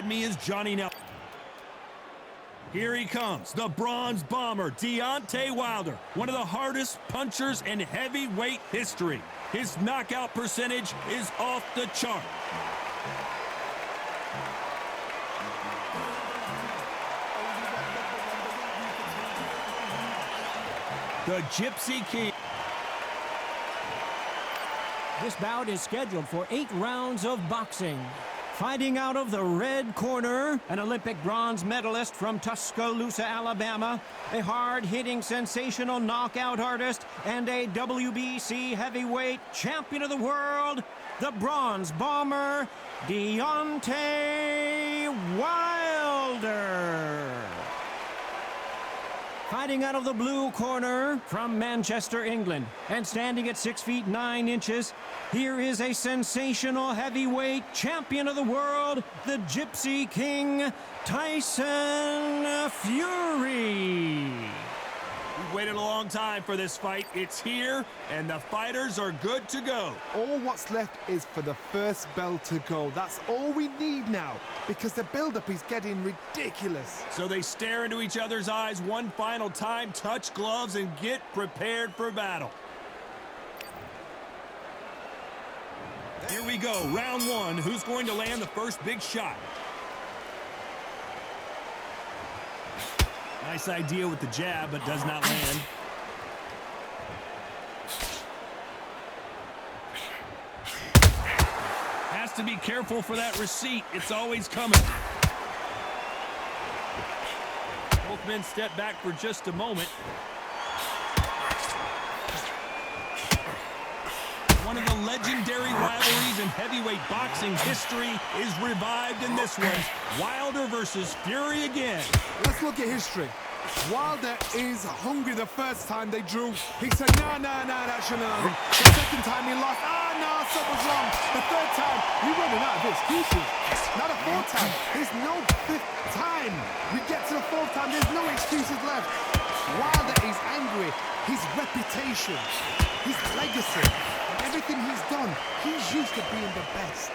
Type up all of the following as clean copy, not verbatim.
beside me is Johnny Nelson. Here he comes, the bronze bomber, Deontey Wilder, one of the hardest punchers in heavyweight history. His knockout percentage is off the chart. The Gypsy King. This bout is scheduled for 8 rounds of boxing. Fighting out of the red corner, an Olympic bronze medalist from Tuscaloosa, Alabama, a hard-hitting, sensational knockout artist, and a WBC heavyweight champion of the world, the bronze bomber, Deontey Wilder. Fighting out of the blue corner from Manchester, England, and standing at 6 feet 9 inches, here is a sensational heavyweight champion of the world, the Gypsy King, Tyson Fury. We've waited a long time for this fight. It's here, and the fighters are good to go. All what's left is for the first bell to go. That's all we need now, because the build-up is getting ridiculous. So they stare into each other's eyes one final time, touch gloves, and get prepared for battle. Here we go, round one. Who's going to land the first big shot? Nice idea with the jab, but does not land. Has to be careful for that receipt. It's always coming. Both men step back for just a moment. One of the legendary rivalries in heavyweight boxing history is revived in this one. Wilder versus Fury again. Let's look at history. Wilder is hungry the first time they drew. He said, no, that shouldn't happen. The second time he lost, no, something's wrong. The third time, you're running out of excuses. Not a fourth time. There's no fifth time. We get to the fourth time, there's no excuses left. Wilder is angry. His reputation, his legacy, everything he's done, he's used to being the best.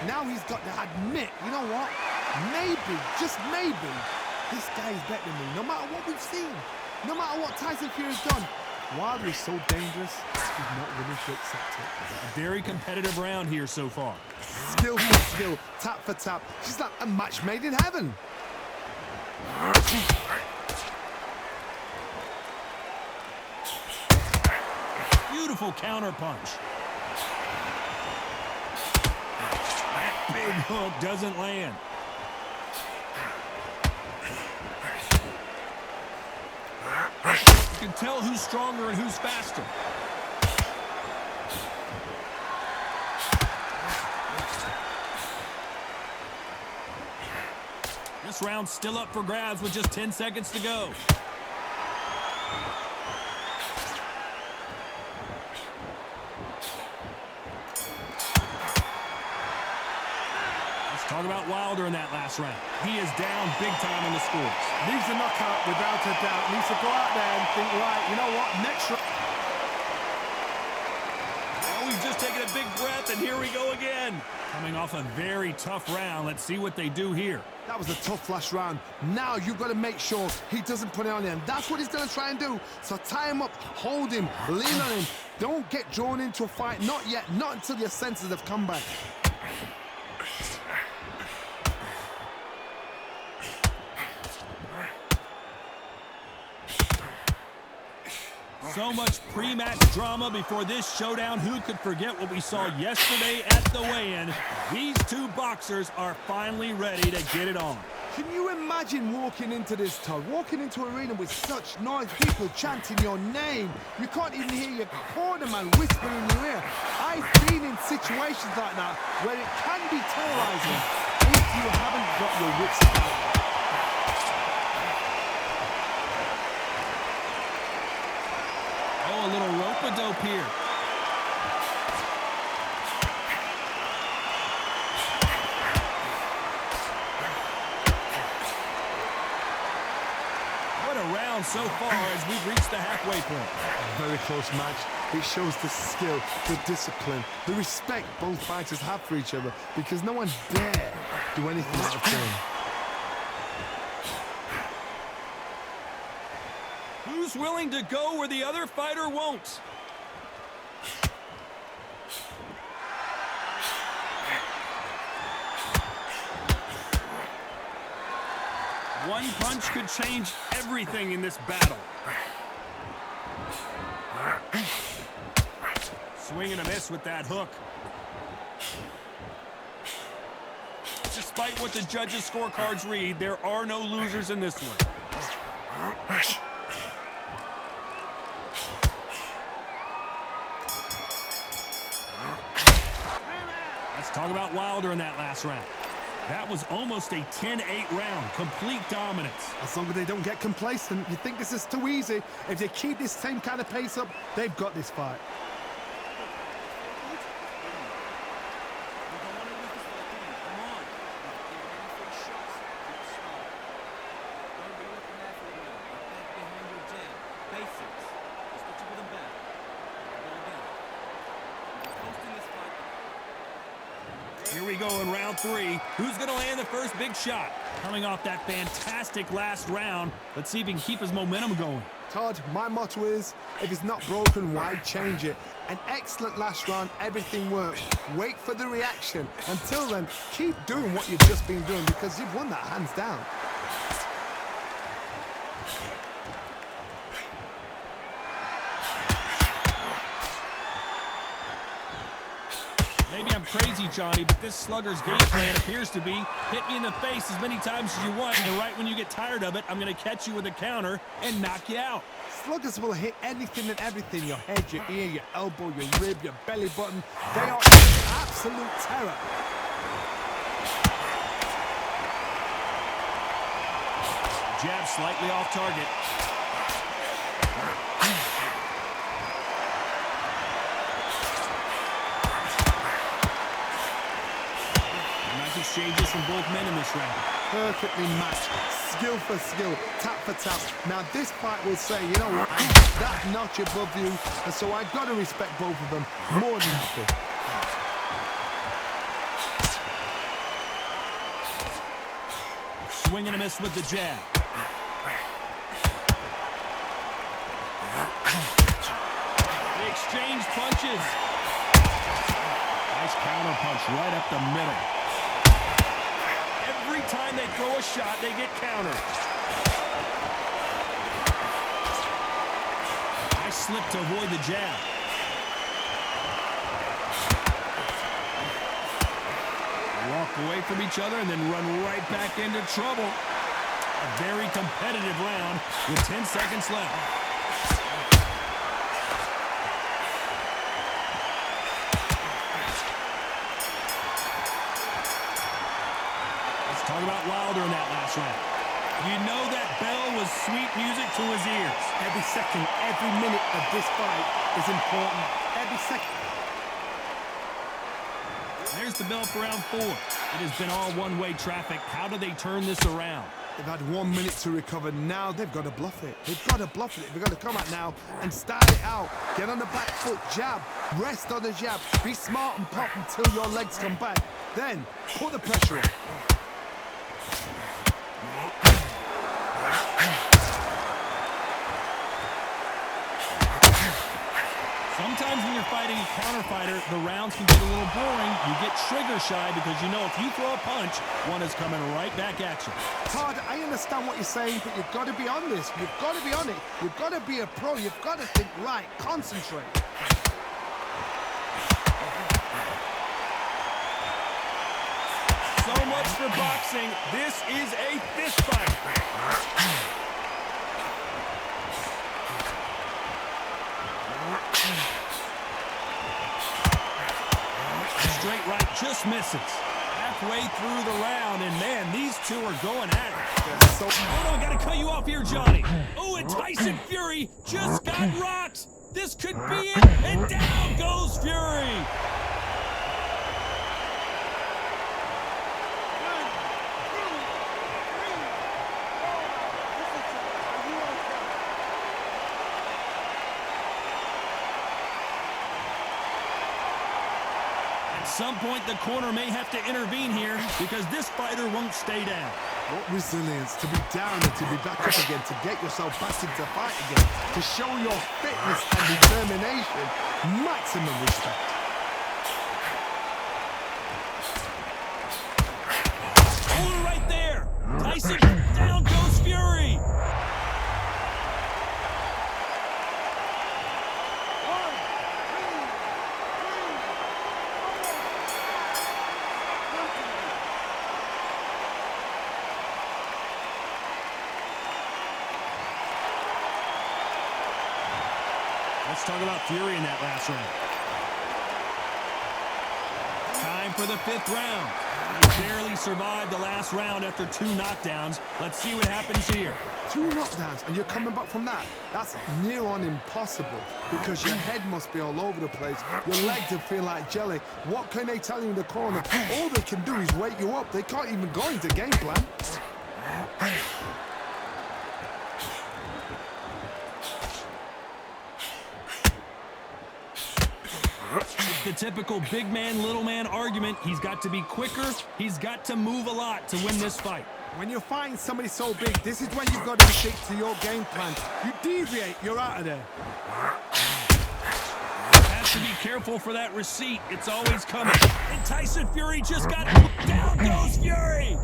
Now he's got to admit, you know what? Maybe, just maybe, this guy is better than me, no matter what we've seen. No matter what Tyson Fury's done. Wilder is so dangerous, he's not willing to accept it. A very competitive round here so far. Skill for skill, tap for tap. She's like a match made in heaven. Beautiful counter punch. That big hook doesn't land. You can tell who's stronger and who's faster. This round's still up for grabs with just 10 seconds to go. Talk about Wilder in that last round. He is down big time on the scores. Needs a knockout without a doubt. Needs to go out there and think, right, you know what, next round. Oh, he's just taking a big breath, and here we go again. Coming off a very tough round. Let's see what they do here. That was a tough last round. Now you've got to make sure he doesn't put it on him. That's what he's going to try and do. So tie him up, hold him, lean on him. Don't get drawn into a fight. Not yet. Not until your senses have come back. So much pre-match drama before this showdown. Who could forget what we saw yesterday at the weigh-in? These two boxers are finally ready to get it on. Can you imagine walking into this, Todd? Walking into an arena with such noise, people chanting your name. You can't even hear your cornerman whisper in your ear. I've been in situations like that where it can be terrorizing if you haven't got your wits about. A little rope-a-dope here. What a round so far as we've reached the halfway point. Very close match. It shows the skill, the discipline, the respect both fighters have for each other, because no one dare do anything out of turn. Who's willing to go where the other fighter won't? One punch could change everything in this battle. Swing and a miss with that hook. Despite what the judges' scorecards read, there are no losers in this one. Let's talk about Wilder in that last round. That was almost a 10-8 round, complete dominance. As long as they don't get complacent, you think this is too easy. If they keep this same kind of pace up, they've got this fight. Here we go in round 3. Who's going to land the first big shot? Coming off that fantastic last round, let's see if he can keep his momentum going. Todd, my motto is, if it's not broken, why change it? An excellent last round, everything worked. Wait for the reaction. Until then, keep doing what you've just been doing because you've won that hands down. Maybe I'm crazy, Johnny, but this slugger's game plan appears to be hit me in the face as many times as you want, and right when you get tired of it, I'm going to catch you with a counter and knock you out. Sluggers will hit anything and everything. Your head, your ear, your elbow, your rib, your belly button. They are absolute terror. Jab slightly off target. Exchanges from both men in this round. Perfectly matched, skill for skill, tap for tap. Now this fight will say, you know what, I'm that notch above you, and so I've got to respect both of them more than happy. Swing and a miss with the jab. They exchange punches. Nice counter punch right up the middle. Every time they throw a shot, they get countered. Nice slip to avoid the jab. Walk away from each other and then run right back into trouble. A very competitive round with 10 seconds left. Talk about Wilder in that last round. You know that bell was sweet music to his ears. Every second, every minute of this fight is important. Every second. There's the bell for round 4. It has been all one-way traffic. How do they turn this around? They've had 1 minute to recover. Now they've got to bluff it. They've got to bluff it. They've got to come out now and start it out. Get on the back foot, jab, rest on the jab. Be smart and pop until your legs come back. Then put the pressure on. Sometimes when you're fighting a counter fighter, the rounds can get a little boring. You get trigger shy because you know if you throw a punch, one is coming right back at you. Todd, I understand what you're saying, but you've got to be on this. You've got to be on it. You've got to be a pro. You've got to think right. Concentrate. So much for boxing. This is a fist fight. Straight right just misses. Halfway through the round, and man, these two are going at it. So, Hold on, gotta cut you off here, Johnny. Oh, and Tyson Fury just got rocked. This could be it, and down goes Fury. some point, the corner may have to intervene here because this fighter won't stay down. What resilience to be down and to be back up again, to get yourself back into fight again, to show your fitness and determination. Maximum respect. Oh, right there. Tyson, down goes Fury. Let's talk about Fury in that last round. Time for the 5th round. He barely survived the last round after 2 knockdowns. Let's see what happens here. 2 knockdowns and you're coming back from that. That's near on impossible because your head must be all over the place. Your legs will feel like jelly. What can they tell you in the corner? All they can do is wake you up. They can't even go into game plan. It's the typical big man, little man argument. He's got to be quicker. He's got to move a lot to win this fight. When you're fighting somebody so big, this is when you've got to stick to your game plan. You deviate, you're out of there. Has to be careful for that receipt. It's always coming. And Tyson Fury just got down goes Fury.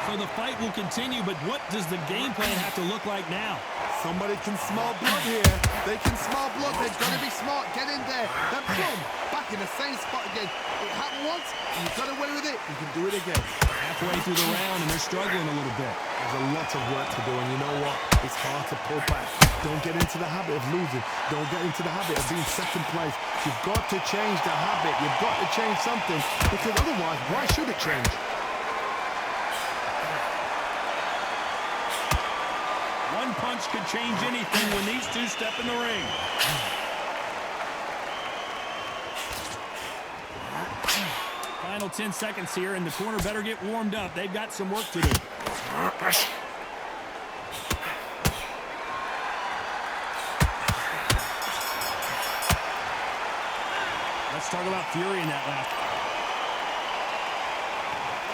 So the fight will continue, but what does the game plan have to look like now? Somebody can smell blood here. They can smell blood. They've got to be smart. Get in there. Then boom, back in the same spot again. It happened once, and you've got away with it. You can do it again. Halfway through the round, and they're struggling a little bit. There's a lot of work to do, and you know what? It's hard to pull back. Don't get into the habit of losing. Don't get into the habit of being second place. You've got to change the habit. You've got to change something, because otherwise, why should it change? One punch could change anything when these two step in the ring. Final 10 seconds here, and the corner better get warmed up. They've got some work to do. Let's talk about Fury in that last.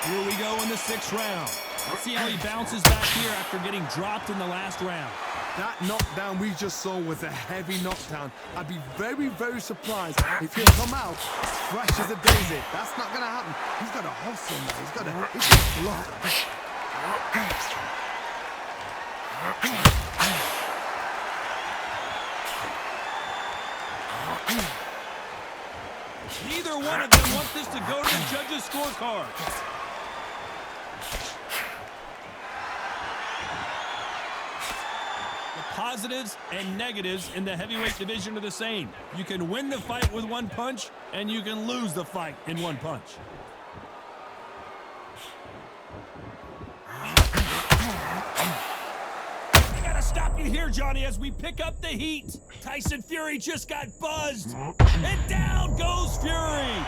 Here we go in the 6th round. Let's see how he bounces back here after getting dropped in the last round. That knockdown we just saw was a heavy knockdown. I'd be very, very surprised if he'll come out fresh as a daisy. That's not going to happen. He's got a hustle now. He's got a block. Neither one of them want this to go to the judges' scorecard. Positives and negatives in the heavyweight division are the same. You can win the fight with one punch, and you can lose the fight in one punch. I gotta stop you here, Johnny, as we pick up the heat. Tyson Fury just got buzzed, and down goes Fury.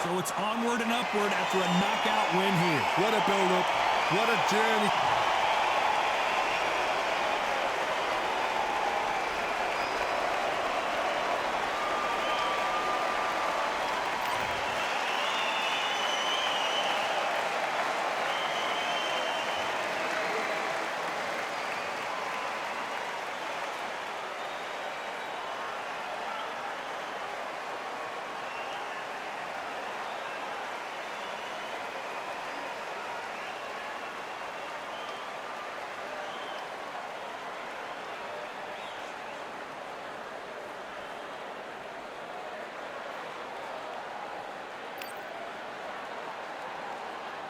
So it's onward and upward after a knockout win here. What a build-up. What a journey.